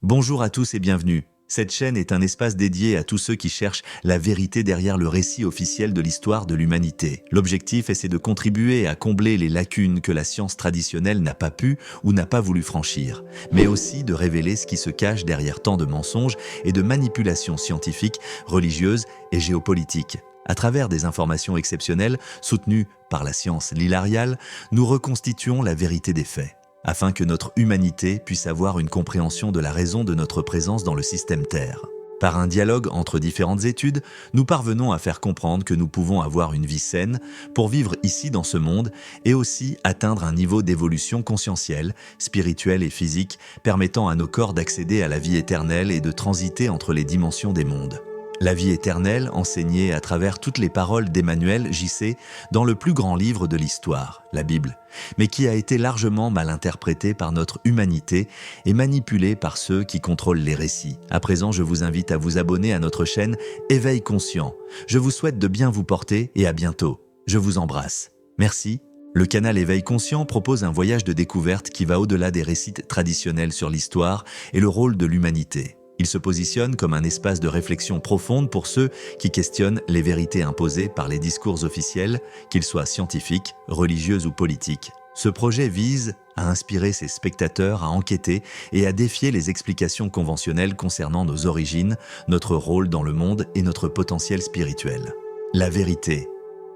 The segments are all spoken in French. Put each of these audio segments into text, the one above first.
Bonjour à tous et bienvenue. Cette chaîne est un espace dédié à tous ceux qui cherchent la vérité derrière le récit officiel de l'histoire de l'humanité. L'objectif est de contribuer à combler les lacunes que la science traditionnelle n'a pas pu ou n'a pas voulu franchir, mais aussi de révéler ce qui se cache derrière tant de mensonges et de manipulations scientifiques, religieuses et géopolitiques. À travers des informations exceptionnelles, soutenues par la science lilariale, nous reconstituons la vérité des faits, afin que notre humanité puisse avoir une compréhension de la raison de notre présence dans le système Terre. Par un dialogue entre différentes études, nous parvenons à faire comprendre que nous pouvons avoir une vie saine pour vivre ici dans ce monde et aussi atteindre un niveau d'évolution conscientielle, spirituelle et physique permettant à nos corps d'accéder à la vie éternelle et de transiter entre les dimensions des mondes. La vie éternelle enseignée à travers toutes les paroles d'Emmanuel J.C. dans le plus grand livre de l'histoire, la Bible, mais qui a été largement mal interprétée par notre humanité et manipulée par ceux qui contrôlent les récits. À présent, je vous invite à vous abonner à notre chaîne Éveil Conscient. Je vous souhaite de bien vous porter et à bientôt. Je vous embrasse. Merci. Le canal Éveil Conscient propose un voyage de découverte qui va au-delà des récits traditionnels sur l'histoire et le rôle de l'humanité. Il se positionne comme un espace de réflexion profonde pour ceux qui questionnent les vérités imposées par les discours officiels, qu'ils soient scientifiques, religieux ou politiques. Ce projet vise à inspirer ses spectateurs à enquêter et à défier les explications conventionnelles concernant nos origines, notre rôle dans le monde et notre potentiel spirituel. La vérité,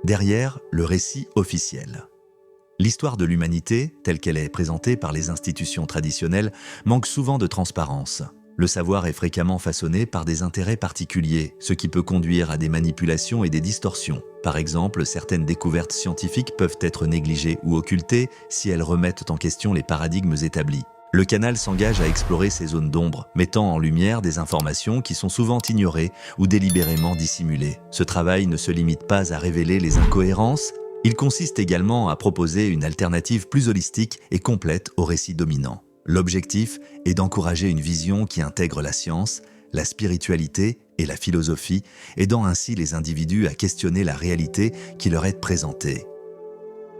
derrière le récit officiel. L'histoire de l'humanité, telle qu'elle est présentée par les institutions traditionnelles, manque souvent de transparence. Le savoir est fréquemment façonné par des intérêts particuliers, ce qui peut conduire à des manipulations et des distorsions. Par exemple, certaines découvertes scientifiques peuvent être négligées ou occultées si elles remettent en question les paradigmes établis. Le canal s'engage à explorer ces zones d'ombre, mettant en lumière des informations qui sont souvent ignorées ou délibérément dissimulées. Ce travail ne se limite pas à révéler les incohérences, il consiste également à proposer une alternative plus holistique et complète au récit dominant. L'objectif est d'encourager une vision qui intègre la science, la spiritualité et la philosophie, aidant ainsi les individus à questionner la réalité qui leur est présentée.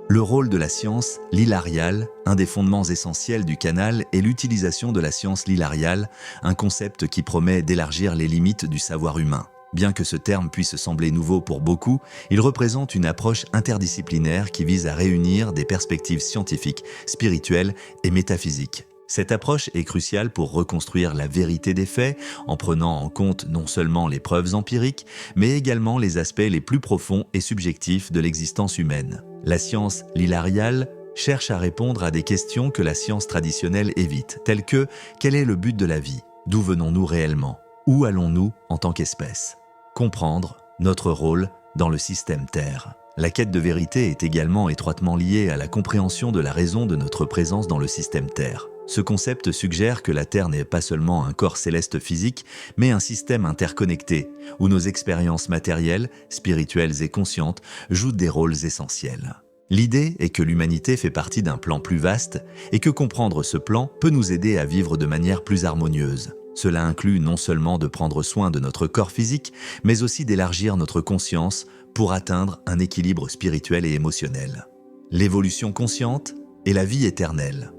Le rôle de la science lilariale, un des fondements essentiels du canal, est l'utilisation de la science lilariale, un concept qui promet d'élargir les limites du savoir humain. Bien que ce terme puisse sembler nouveau pour beaucoup, il représente une approche interdisciplinaire qui vise à réunir des perspectives scientifiques, spirituelles et métaphysiques. Cette approche est cruciale pour reconstruire la vérité des faits, en prenant en compte non seulement les preuves empiriques, mais également les aspects les plus profonds et subjectifs de l'existence humaine. La science lilariale cherche à répondre à des questions que la science traditionnelle évite, telles que « Quel est le but de la vie ? D'où venons-nous réellement ? Où allons-nous en tant qu'espèce ?» Comprendre notre rôle dans le système Terre. La quête de vérité est également étroitement liée à la compréhension de la raison de notre présence dans le système Terre. Ce concept suggère que la Terre n'est pas seulement un corps céleste physique, mais un système interconnecté, où nos expériences matérielles, spirituelles et conscientes jouent des rôles essentiels. L'idée est que l'humanité fait partie d'un plan plus vaste et que comprendre ce plan peut nous aider à vivre de manière plus harmonieuse. Cela inclut non seulement de prendre soin de notre corps physique, mais aussi d'élargir notre conscience pour atteindre un équilibre spirituel et émotionnel. L'évolution consciente et la vie éternelle.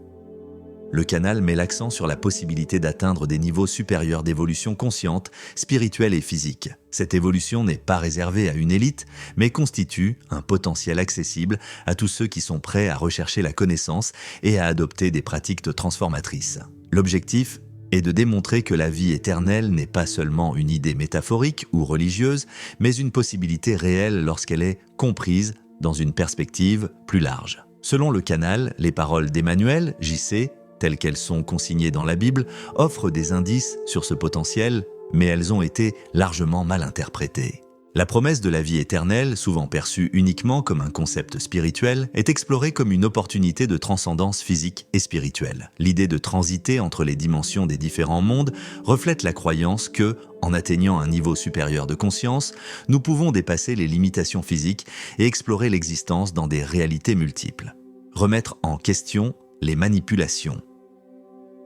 Le canal met l'accent sur la possibilité d'atteindre des niveaux supérieurs d'évolution consciente, spirituelle et physique. Cette évolution n'est pas réservée à une élite, mais constitue un potentiel accessible à tous ceux qui sont prêts à rechercher la connaissance et à adopter des pratiques transformatrices. L'objectif est de démontrer que la vie éternelle n'est pas seulement une idée métaphorique ou religieuse, mais une possibilité réelle lorsqu'elle est comprise dans une perspective plus large. Selon le canal, les paroles d'Emmanuel J.C., telles qu'elles sont consignées dans la Bible, offrent des indices sur ce potentiel, mais elles ont été largement mal interprétées. La promesse de la vie éternelle, souvent perçue uniquement comme un concept spirituel, est explorée comme une opportunité de transcendance physique et spirituelle. L'idée de transiter entre les dimensions des différents mondes reflète la croyance que, en atteignant un niveau supérieur de conscience, nous pouvons dépasser les limitations physiques et explorer l'existence dans des réalités multiples. Remettre en question les manipulations.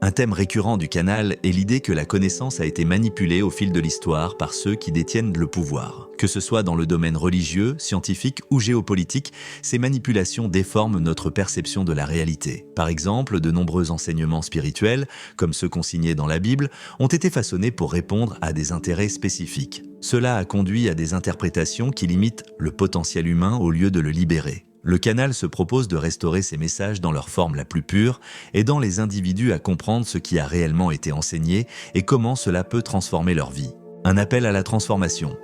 Un thème récurrent du canal est l'idée que la connaissance a été manipulée au fil de l'histoire par ceux qui détiennent le pouvoir. Que ce soit dans le domaine religieux, scientifique ou géopolitique, ces manipulations déforment notre perception de la réalité. Par exemple, de nombreux enseignements spirituels, comme ceux consignés dans la Bible, ont été façonnés pour répondre à des intérêts spécifiques. Cela a conduit à des interprétations qui limitent le potentiel humain au lieu de le libérer. Le canal se propose de restaurer ces messages dans leur forme la plus pure, aidant les individus à comprendre ce qui a réellement été enseigné et comment cela peut transformer leur vie. Un appel à la transformation.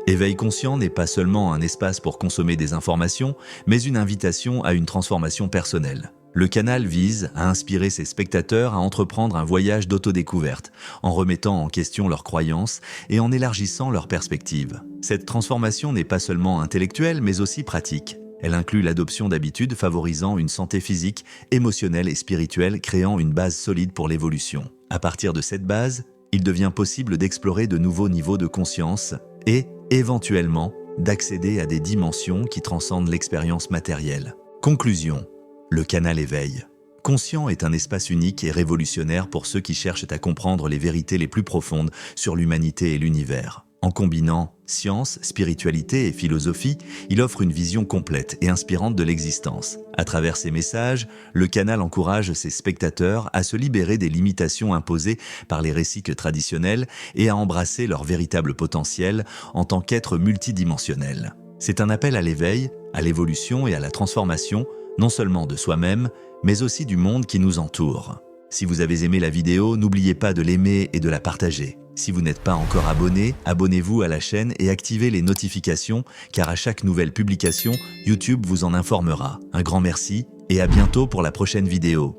Éveil conscient n'est pas seulement un espace pour consommer des informations, mais une invitation à une transformation personnelle. Le canal vise à inspirer ses spectateurs à entreprendre un voyage d'autodécouverte, en remettant en question leurs croyances et en élargissant leurs perspectives. Cette transformation n'est pas seulement intellectuelle, mais aussi pratique. Elle inclut l'adoption d'habitudes favorisant une santé physique, émotionnelle et spirituelle, créant une base solide pour l'évolution. À partir de cette base, il devient possible d'explorer de nouveaux niveaux de conscience et, éventuellement, d'accéder à des dimensions qui transcendent l'expérience matérielle. Conclusion. Le canal éveil. Conscient est un espace unique et révolutionnaire pour ceux qui cherchent à comprendre les vérités les plus profondes sur l'humanité et l'univers. En combinant science, spiritualité et philosophie, il offre une vision complète et inspirante de l'existence. À travers ses messages, le canal encourage ses spectateurs à se libérer des limitations imposées par les récits traditionnels et à embrasser leur véritable potentiel en tant qu'être multidimensionnel. C'est un appel à l'éveil, à l'évolution et à la transformation, non seulement de soi-même, mais aussi du monde qui nous entoure. Si vous avez aimé la vidéo, n'oubliez pas de l'aimer et de la partager. Si vous n'êtes pas encore abonné, abonnez-vous à la chaîne et activez les notifications, car à chaque nouvelle publication, YouTube vous en informera. Un grand merci et à bientôt pour la prochaine vidéo.